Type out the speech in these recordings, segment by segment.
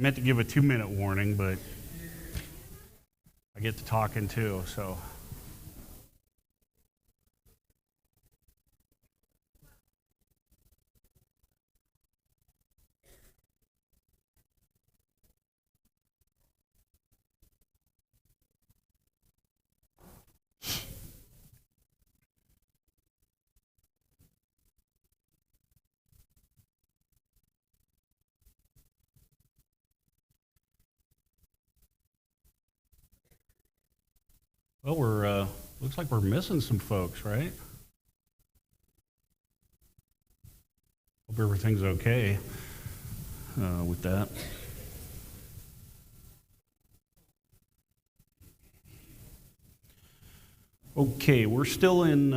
I meant to give a 2-minute warning, but I get to talking too, so. Well, looks like we're missing some folks, right? Hope everything's okay with that. Okay, we're still in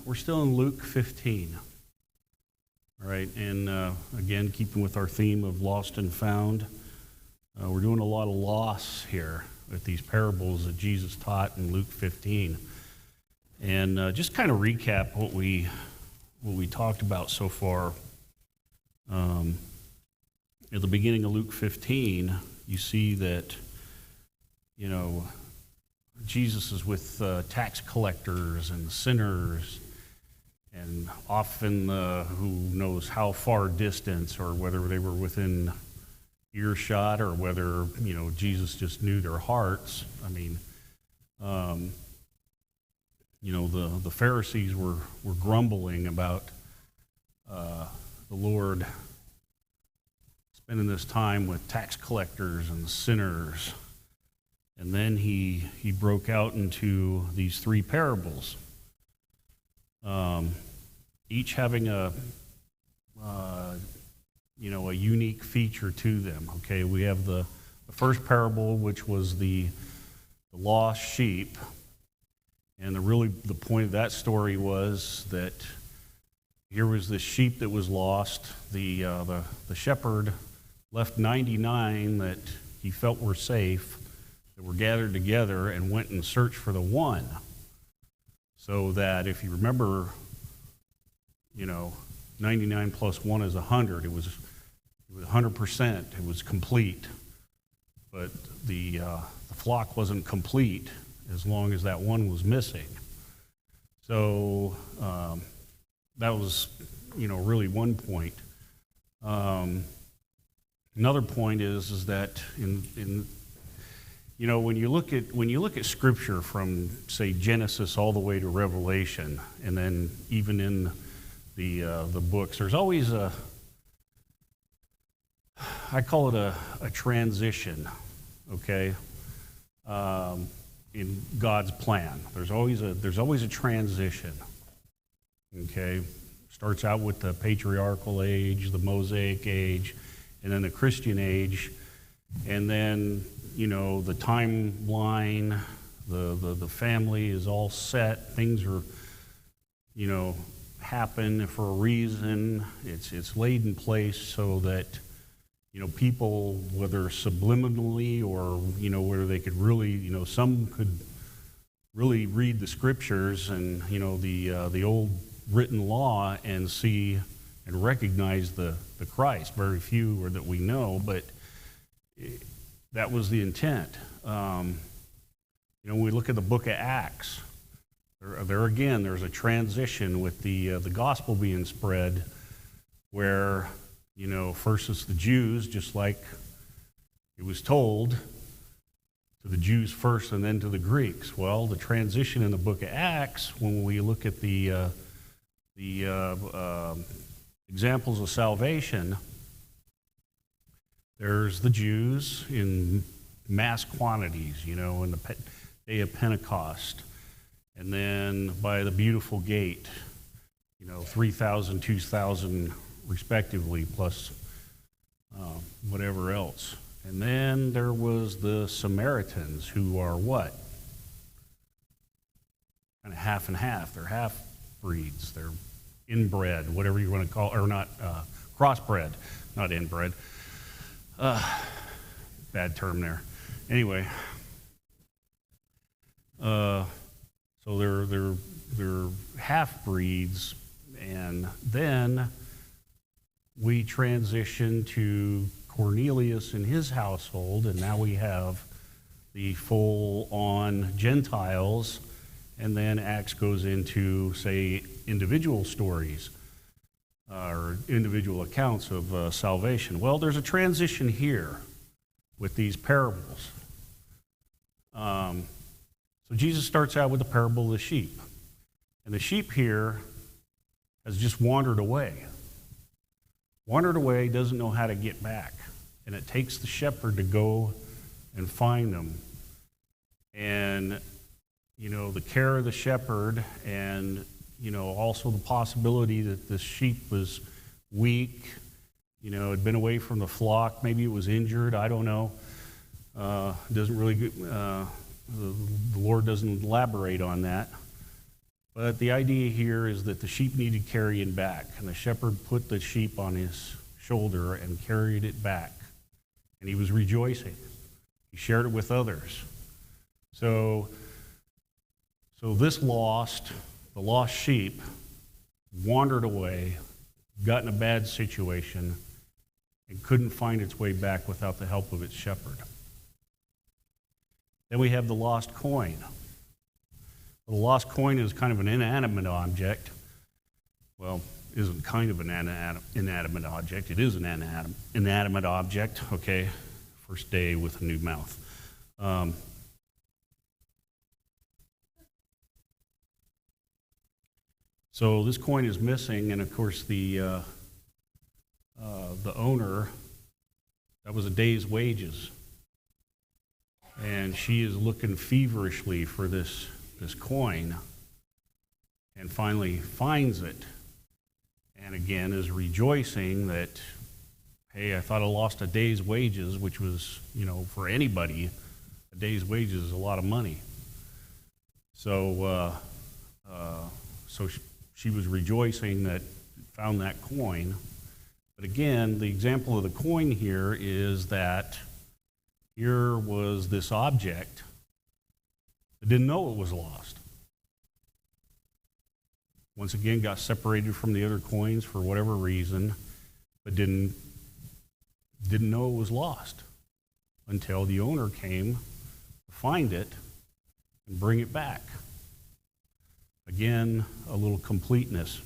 Luke 15. All right, and again, keeping with our theme of lost and found, we're doing a lot of loss here with these parables that Jesus taught in Luke 15. And just kind of recap what we talked about so far. At the beginning of Luke 15, you see that, Jesus is with tax collectors and sinners, and often who knows how far distance, or whether they were within earshot, or whether Jesus just knew their hearts. I mean, the Pharisees were grumbling about the Lord spending this time with tax collectors and sinners. And then he broke out into these 3 parables, each having a unique feature to them. Okay, we have the first parable, which was the lost sheep, and the point of that story was that here was this sheep that was lost. The shepherd left 99 that he felt were safe, that were gathered together, and went and searched for the one. So that, if you remember, 99 plus 1 is 100. It was 100%. It was complete. But the flock wasn't complete as long as that one was missing. So that was, really one point. Another point is that when you look at Scripture from, say, Genesis all the way to Revelation, and then even in the books, there's always I call it a transition, okay, in God's plan. There's always a transition, okay. Starts out with the patriarchal age, the Mosaic age, and then the Christian age, and then the timeline, the family is all set. Things are, happen for a reason. It's laid in place so that people, whether subliminally or whether they could really, some could really read the Scriptures and the old written law and see and recognize the Christ. Very few or that we know, but that was the intent. When we look at the book of Acts, there again, there's a transition with the gospel being spread, where first it's the Jews, just like it was told, to the Jews first and then to the Greeks. Well, the transition in the book of Acts, when we look at the examples of salvation, there's the Jews in mass quantities, in the day of Pentecost. And then by the beautiful gate, 3,000, 2,000 respectively, plus whatever else. And then there was the Samaritans, who are what? Kind of half and half. They're half-breeds. They're inbred, whatever you want to call, or not, crossbred, not inbred. Bad term there. Anyway, so they're half-breeds, and then we transition to Cornelius and his household, and now we have the full-on Gentiles, and then Acts goes into, say, individual stories or individual accounts of salvation. Well, there's a transition here with these parables. So Jesus starts out with the parable of the sheep. And the sheep here has just wandered away. Wandered away, doesn't know how to get back. And it takes the shepherd to go and find them. And, the care of the shepherd and, also the possibility that the sheep was weak, had been away from the flock. Maybe it was injured. I don't know. Doesn't really, the Lord doesn't elaborate on that. But the idea here is that the sheep needed carrying back, and the shepherd put the sheep on his shoulder and carried it back. And he was rejoicing. He shared it with others. So this the lost sheep, wandered away, got in a bad situation, and couldn't find its way back without the help of its shepherd. Then we have the lost coin. The lost coin is kind of an inanimate object. Well, isn't kind of an inanimate object. It is an inanimate object. Okay, first day with a new mouth. So this coin is missing, and of course the owner, that was a day's wages. And she is looking feverishly for this coin and finally finds it. And again is rejoicing that, hey, I thought I lost a day's wages, which was, for anybody, a day's wages is a lot of money. So she was rejoicing that found that coin. But again, the example of the coin here is that here was this object that didn't know it was lost. Once again, got separated from the other coins for whatever reason, but didn't know it was lost until the owner came to find it and bring it back. Again, a little completeness.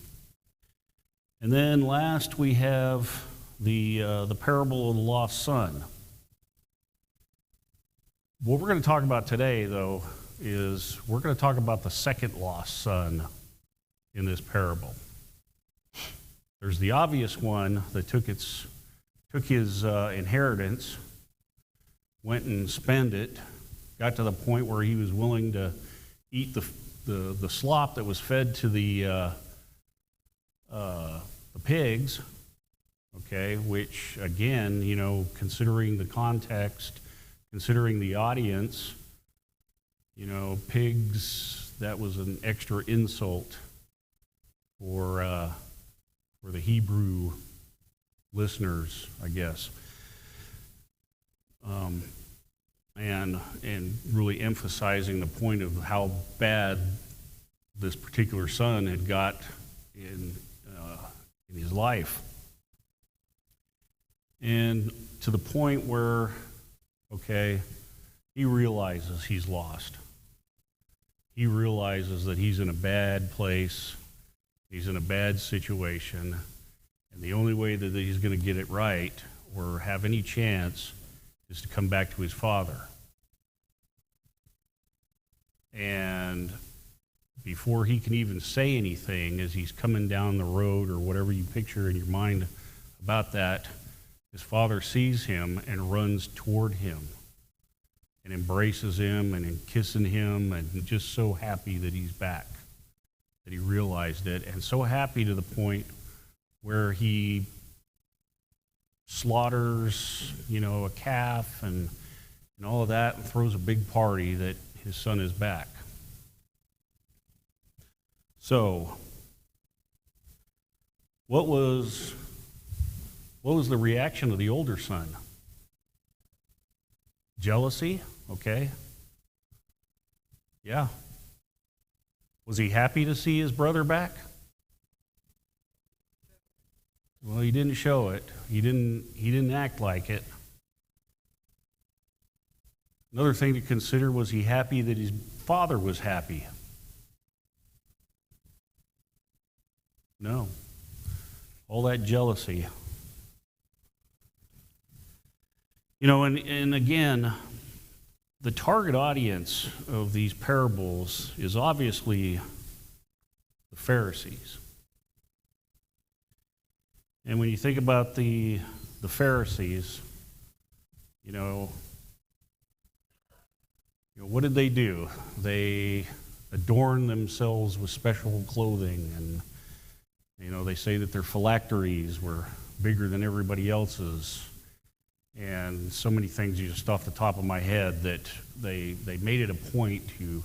And then last we have the parable of the lost son. What we're going to talk about today, though, is we're going to talk about the second lost son in this parable. There's the obvious one that took his inheritance, went and spent it, got to the point where he was willing to eat the slop that was fed to the pigs, okay, which again, considering the context, considering the audience, pigs, that was an extra insult for the Hebrew listeners, I guess. And really emphasizing the point of how bad this particular son had got in his life. And to the point where, okay, he realizes he's lost. He realizes that he's in a bad place, he's in a bad situation, and the only way that he's going to get it right or have any chance is to come back to his father. And before he can even say anything, as he's coming down the road or whatever you picture in your mind about that, his father sees him and runs toward him and embraces him and kissing him, and just so happy that he's back, that he realized it, and so happy to the point where he slaughters, a calf and all of that, and throws a big party that his son is back. So, what was the reaction of the older son? Jealousy, okay. Yeah. Was he happy to see his brother back? Well, he didn't show it. He didn't act like it. Another thing to consider, was he happy that his father was happy? No. All that jealousy. And again, the target audience of these parables is obviously the Pharisees. And when you think about the Pharisees, what did they do? They adorn themselves with special clothing, and they say that their phylacteries were bigger than everybody else's, and so many things just off the top of my head that they made it a point to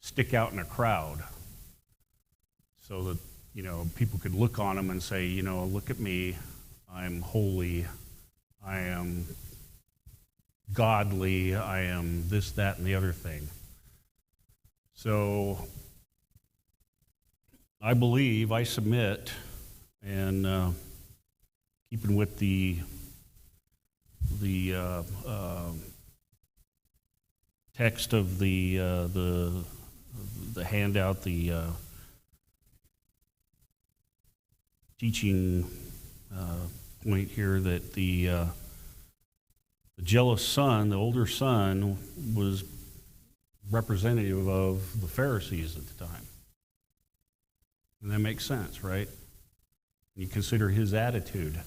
stick out in a crowd so that people could look on them and say, look at me, I'm holy, I am godly, I am this, that, and the other thing. So I believe, I submit, and keeping with the text of the handout, the teaching point here, that the jealous son, the older son, was representative of the Pharisees at the time. And that makes sense, right? You consider his attitude.